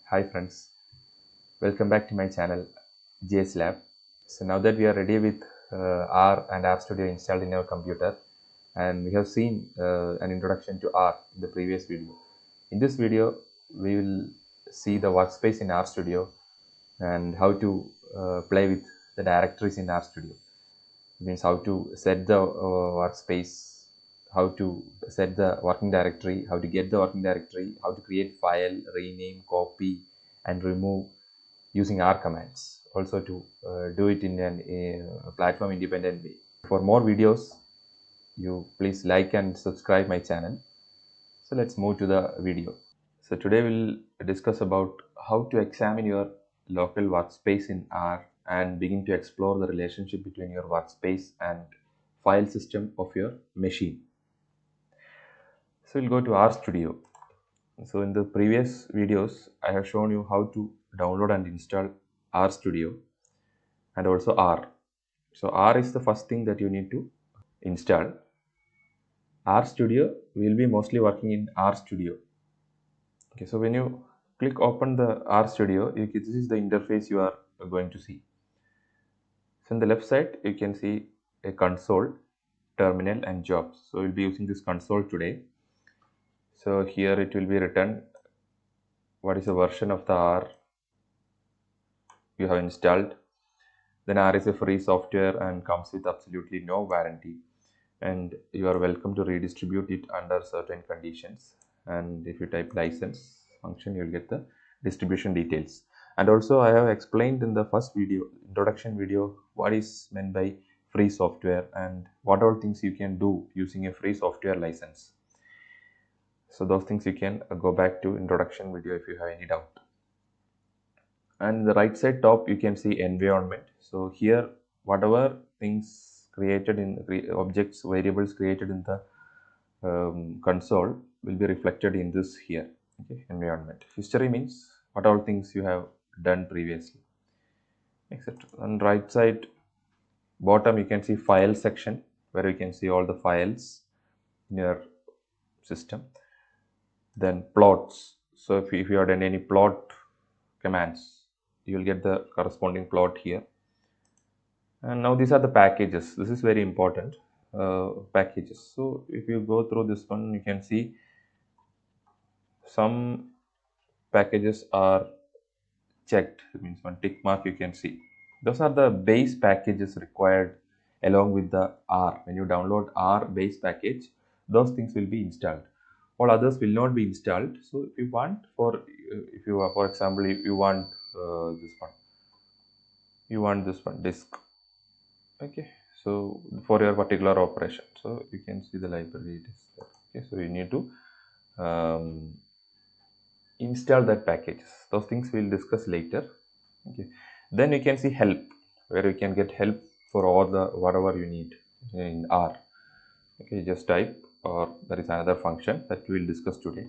Hi friends, welcome back to my channel JS Lab. So now that we are ready with R and R Studio installed in our computer, and we have seen an introduction to R in the previous video. In this video, we will see the workspace in R Studio and how to play with the directories in R Studio. It means how to set the workspace, how to set the working directory, how to get the working directory, how to create file, rename, copy, and remove using R commands. Also to do it in a platform independent way. For more videos, you please like and subscribe my channel. So let's move to the video. So today we'll discuss about how to examine your local workspace in R and begin to explore the relationship between your workspace and file system of your machine. So we'll go to R Studio. So in the previous videos, I have shown you how to download and install R Studio and also R. So R is the first thing that you need to install. R Studio will be mostly working in R Studio. Okay, so when you click open the R Studio, this is the interface you are going to see. So on the left side, you can see a console, terminal and jobs. So we'll be using this console today. So here it will be written what is the version of the R you have installed. Then R is a free software and comes with absolutely no warranty. And you are welcome to redistribute it under certain conditions. And if you type license function, you will get the distribution details. And also I have explained in the first video, introduction video, what is meant by free software and what all things you can do using a free software license. So those things you can go back to introduction video if you have any doubt. And the right side top, you can see environment. So here, whatever things created in objects, variables created in the console will be reflected in this here. Okay, environment. History means what all things you have done previously, etc. On right side bottom, you can see file section where you can see all the files in your system. Then plots. So if you have done any plot commands, you will get the corresponding plot here. And now these are the packages. This is very important, packages. So if you go through this one, you can see some packages are checked. It means one tick mark you can see. Those are the base packages required along with the R. When you download R base package, those things will be installed. All others will not be installed. So if you want, for example, if you want this one disk. Okay, so for your particular operation, so you can see the library it is there. Okay, so you need to install that packages. Those things we'll discuss later. Okay, then you can see help, where you can get help for all the whatever you need in R. Okay, just type, or there is another function that we'll discuss today,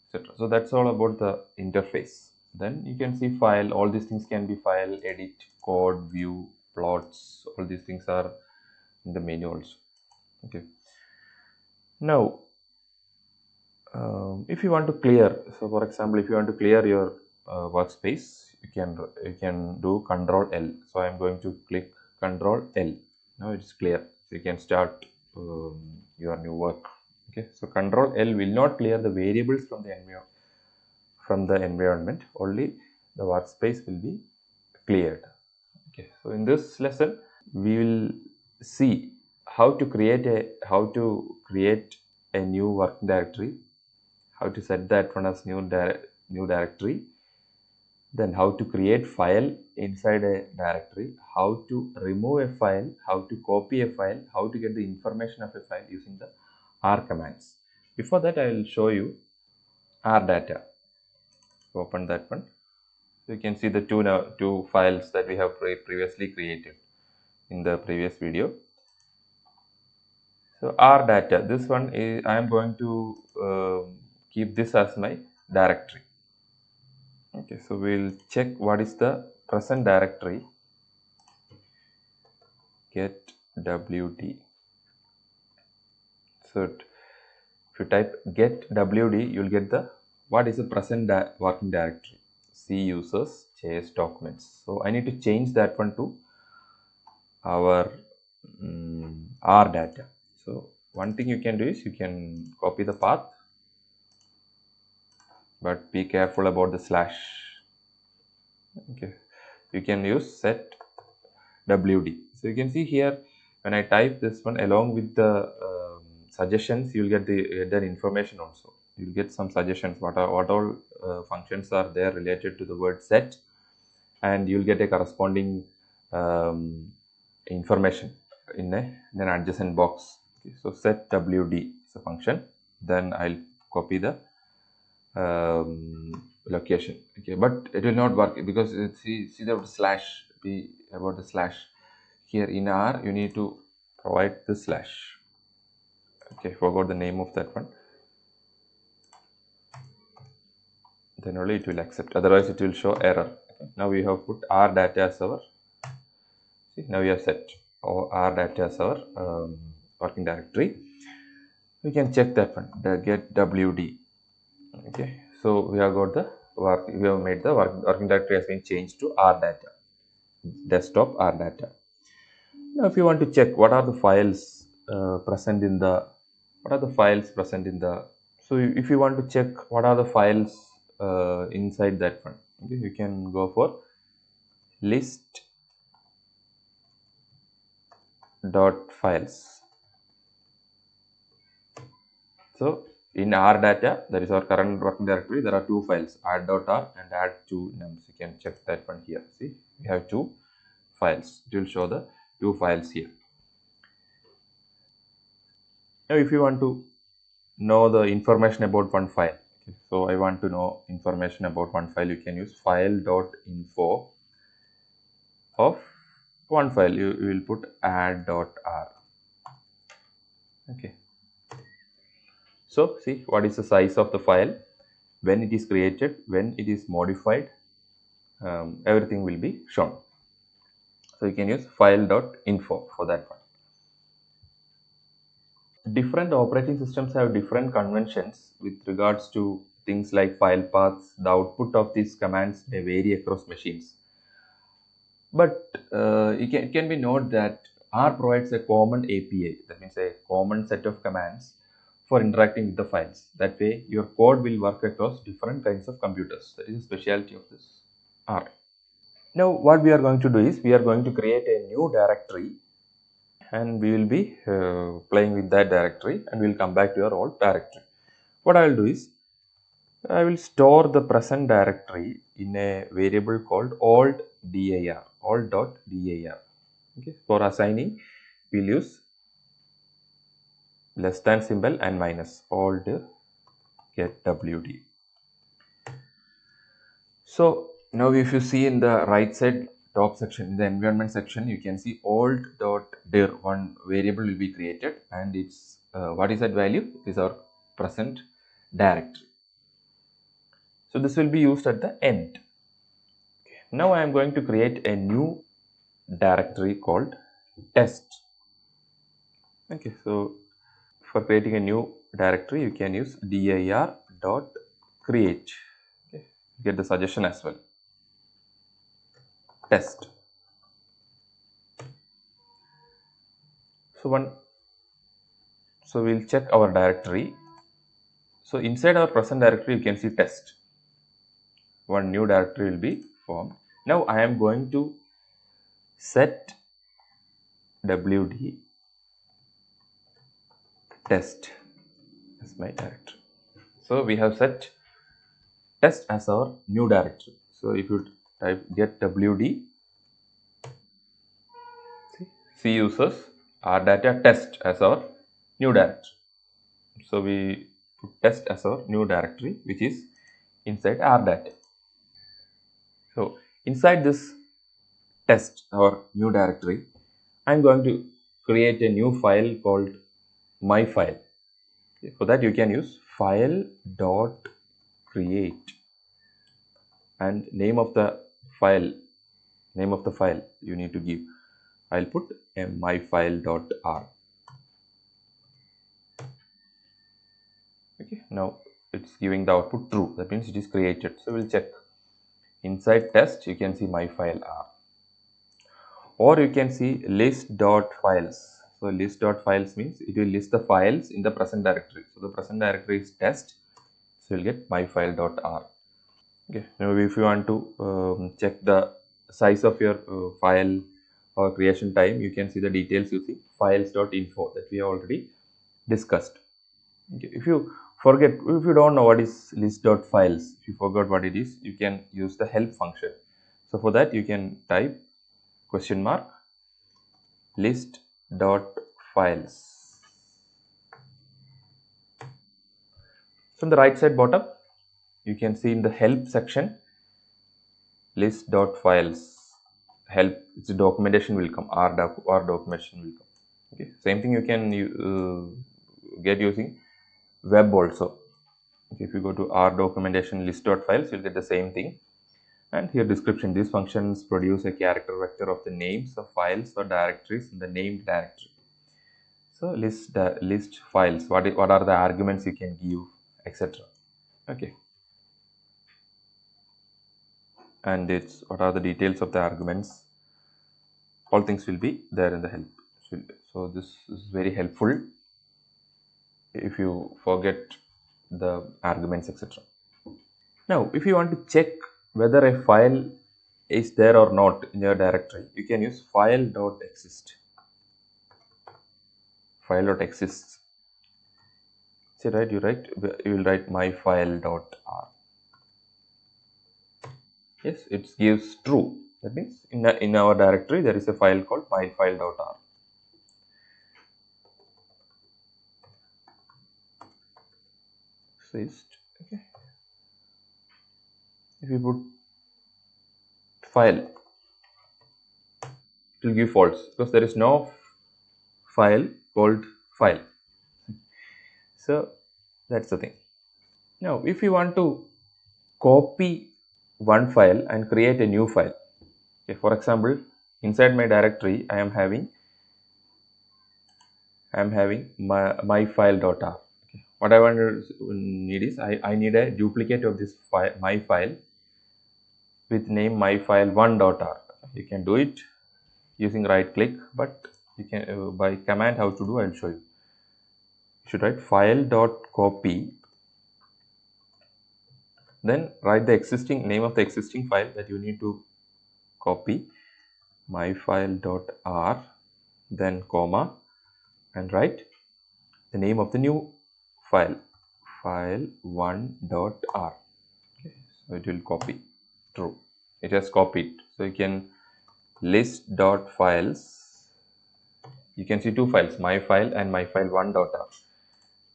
etc. So that's all about the interface. Then you can see file. All these things can be file, edit, code, view, plots. All these things are in the menu also. Okay, now if you want to clear, so for example, if you want to clear your workspace, you can do Control L. So I am going to click Control L. Now it's clear. So you can start your new work. Okay, so Control L will not clear the variables from the environment. Only the workspace will be cleared. Okay, so in this lesson we will see how to create a new working directory, how to set that one as new directory, then how to create file inside a directory, how to remove a file, how to copy a file, how to get the information of a file using the R commands. Before that, I will show you R data. Open that one. So you can see the two files that we have previously created in the previous video. So R data, this one is, I am going to keep this as my directory. Okay, so we'll check what is the present directory. Get wd. So if you type get wd, you'll get the what is the present working directory. C users JS documents. So I need to change that one to our R data. So one thing you can do is you can copy the path, but be careful about the slash. Okay, you can use set WD. So you can see here when I type this one along with the suggestions, you'll get that information also. You'll get some suggestions what all functions are there related to the word set, and you'll get a corresponding information in an adjacent box. Okay, so set WD is a function. Then I'll copy the location. Okay, but it will not work because see the slash. Be about the slash. Here in R, you need to provide the slash. Okay, forgot the name of that one. Then only it will accept. Otherwise, it will show error. Okay. Now we have put R data as our. See, now we have set R data as our working directory. We can check that one. The get WD. Okay, so we have got the work. We have made the working directory has been changed to R data. Desktop R data. Now, if you want to check what are the files present in the, so if you want to check what are the files inside that one, okay, you can go for list dot files. So in R data, that is our current working directory, there are two files, add.r and add2nums. You can check that one here. See, we have two files. It will show the two files here. Now, if you want to know the information about one file, okay, so I want to know information about one file, you can use file.info of one file. You will put add.r. Okay. So see what is the size of the file, when it is created, when it is modified, everything will be shown. So you can use file.info for that one. Different operating systems have different conventions with regards to things like file paths. The output of these commands may vary across machines. But it can be noted that R provides a common API, that means a common set of commands for interacting with the files. That way, your code will work across different kinds of computers. That is the specialty of this R. Now, what we are going to do is we are going to create a new directory, and we will be playing with that directory, and we will come back to your old directory. What I will do is I will store the present directory in a variable called old.dir. Okay. For assigning, we will use less than symbol and minus old get WD. So now if you see in the right side top section, in the environment section, you can see old.dir, one variable will be created, and it's what is that value? It is our present directory. So this will be used at the end. Okay. Now I am going to create a new directory called test. Okay, so for creating a new directory, you can use dir.create. Okay, get the suggestion as well. Test. So we'll check our directory. So inside our present directory, you can see test. One new directory will be formed. Now I am going to set WD test as my directory. So we have set test as our new directory. So if you type get WD, C users R data test as our new directory. So we put test as our new directory, which is inside R data. So inside this test, our new directory, I'm going to create a new file called my file. Okay. For that, you can use file.create, and name of the file you need to give. I'll put myfile.r. Okay, now it's giving the output true. That means it is created. So we'll check. inside test you can see my file R, or you can see list.files. So list.files means it will list the files in the present directory. So the present directory is test, so you'll get my file.r. Okay, now if you want to check the size of your file or creation time, you can see the details using files.info that we have already discussed. Okay. If you forget, if you don't know what is list.files, if you forgot what it is, you can use the help function. So for that you can type question mark list.files. So on the right side bottom, you can see in the help section list.files help, its documentation will come, R documentation will come. Okay, same thing you can get using web also. Okay, if you go to R documentation list.files, you'll get the same thing. And here description, these functions produce a character vector of the names of files or directories in the named directory. So list files, what are the arguments you can give, etc. Okay, and it's what are the details of the arguments, all things will be there in the help. So this is very helpful if you forget the arguments, etc. Now if you want to check whether a file is there or not in your directory, you can use file.exist. File.exists. So you will write my file.r. Yes, it gives true. That means in our directory there is a file called myfile.r. Exist. Okay. If you put file, it will give false because there is no file called file. So that's the thing. Now if you want to copy one file and create a new file, okay, for example, inside my directory I am having my file.r. Okay. What I want to need is I need a duplicate of this file, my file, with name myfile1.r. You can do it using right click, but you can by command how to do, I'll show you. You should write file.copy, then write the existing name of the existing file that you need to copy, myfile.r, then comma, and write the name of the new file, file1.r. Okay, so it will copy. True, it has copied. So you can list.files, you can see two files, my file and myfile1.r.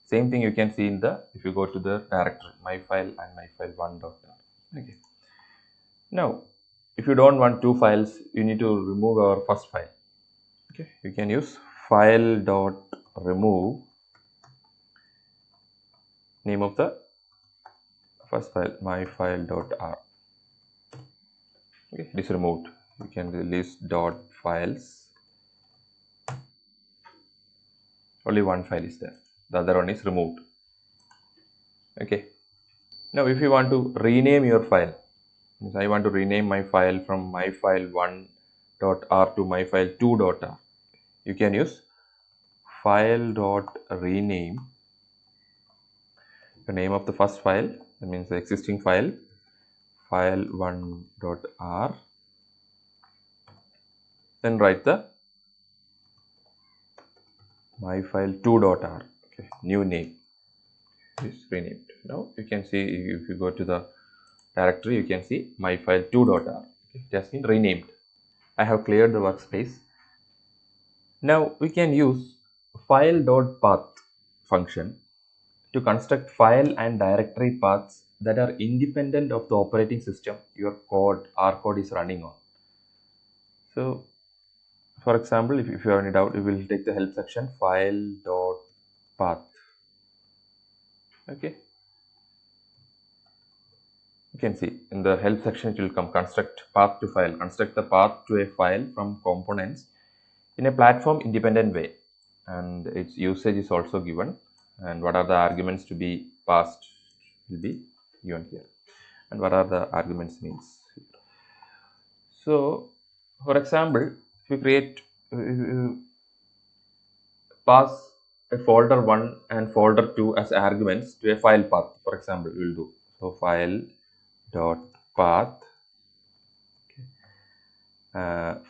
Same thing you can see in the, if you go to the directory, my file and myfile1.r. Okay. Now, if you don't want two files, you need to remove our first file. Okay, you can use file.remove, name of the first file, myfile.r. Okay, it is removed. You can release dot files. Only one file is there. The other one is removed. Okay. Now, if you want to rename your file, I want to rename my file from myfile1.r to myfile2.r. You can use file.rename, the name of the first file, that means the existing file, file1.r, then write the myfile2.r. Okay, new name is renamed. Now you can see, if you go to the directory, you can see myfile2.r. Okay, it has been renamed. I have cleared the workspace. Now we can use file.path function to construct file and directory paths that are independent of the operating system your R code is running on. So for example, if you have any doubt, you will take the help section, file.path. Okay, you can see in the help section it will come construct path to file, construct the path to a file from components in a platform independent way, and its usage is also given, and what are the arguments to be passed will be given here, and what are the arguments means So, for example, if you create, if you pass a folder 1 and folder 2 as arguments to a file path, for example, we will do. So, file dot path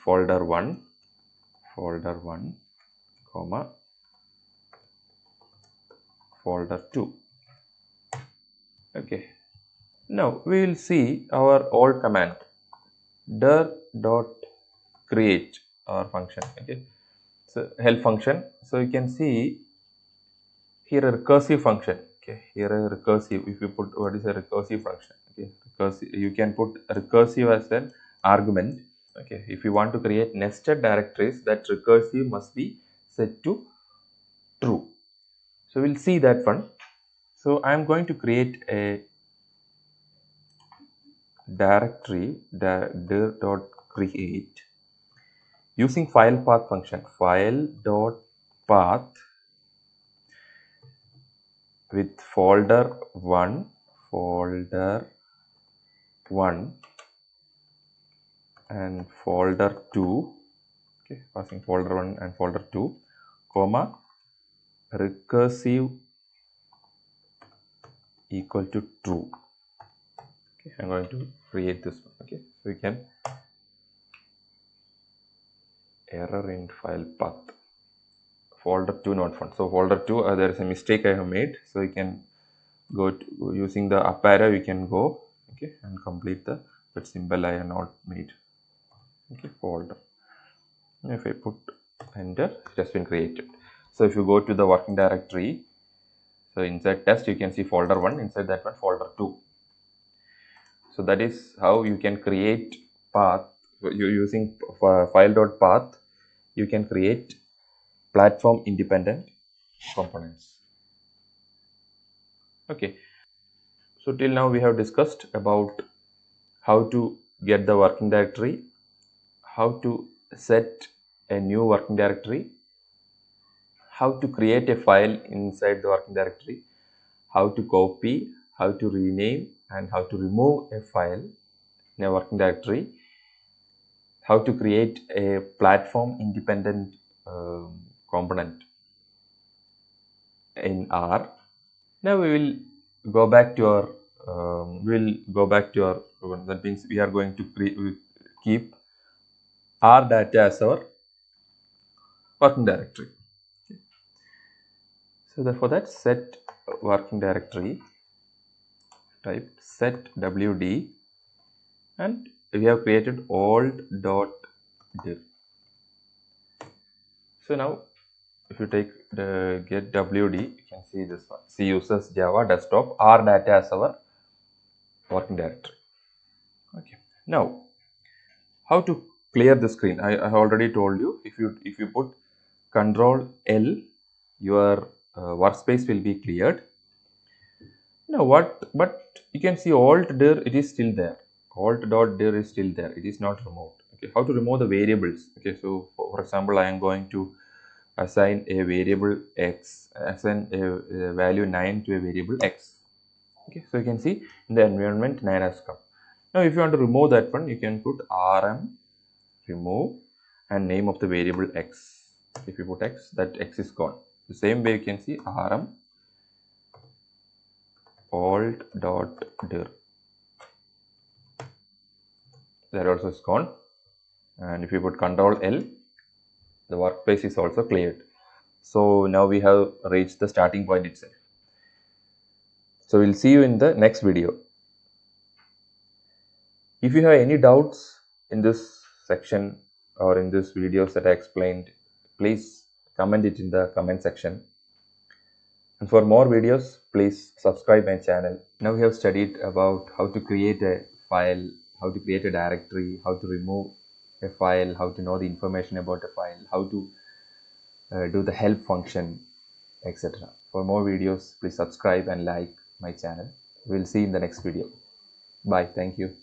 folder 1 comma folder 2. Okay. Now we will see our old command dir dot create our function. Okay. So help function. So you can see here a recursive function. Okay. Here a recursive. If you put what is a recursive function. Okay. Recursive. You can put recursive as an argument. Okay. If you want to create nested directories, that recursive must be set to true. So we'll see that one. So I am going to create a directory dir dot create using file path function. File dot path with folder 1 and folder 2. Okay, passing folder 1 and folder 2 comma recursive equal to true. Okay, I'm going to create this one. Okay, so we can error in file path folder 2 not found. So folder 2 there is a mistake I have made. So you can go to, using the up arrow you can go, okay, and complete the that symbol I have not made. Okay, folder. If I put enter, it has been created. So if you go to the working directory, so inside test you can see folder 1, inside that one folder 2. So that is how you can create path. You using file.path you can create platform independent components. Okay, so till now we have discussed about how to get the working directory, how to set a new working directory, how to create a file inside the working directory, how to copy, how to rename and how to remove a file in a working directory, how to create a platform independent component in R. Now we will go back to our that means we are going to keep R data as our working directory. So therefore that set working directory, type set wd and we have created alt.dir. So now if you take the get wd, you can see this one. C uses Java desktop R data as our working directory. Okay. Now how to clear the screen? I already told you, if you put Control L, your workspace will be cleared. Now but you can see alt.dir, it is still there. Alt.dir is still there. It is not removed. Okay. How to remove the variables? Okay. So for example, I am going to assign a variable x, assign a value 9 to a variable x. Okay. So you can see in the environment 9 has come. Now if you want to remove that one, you can put rm remove and name of the variable x. If you put x, that x is gone. The same way you can see rm alt.dir, that also is gone. And if you put Control L, the workspace is also cleared. So now we have reached the starting point itself. So we'll see you in the next video. If you have any doubts in this section or in this videos that I explained, please comment it in the comment section. And for more videos, please subscribe my channel. Now we have studied about how to create a file, how to create a directory, how to remove a file, how to know the information about a file, how to do the help function, etc. For more videos, please subscribe and like my channel. We'll see you in the next video. Bye. Thank you.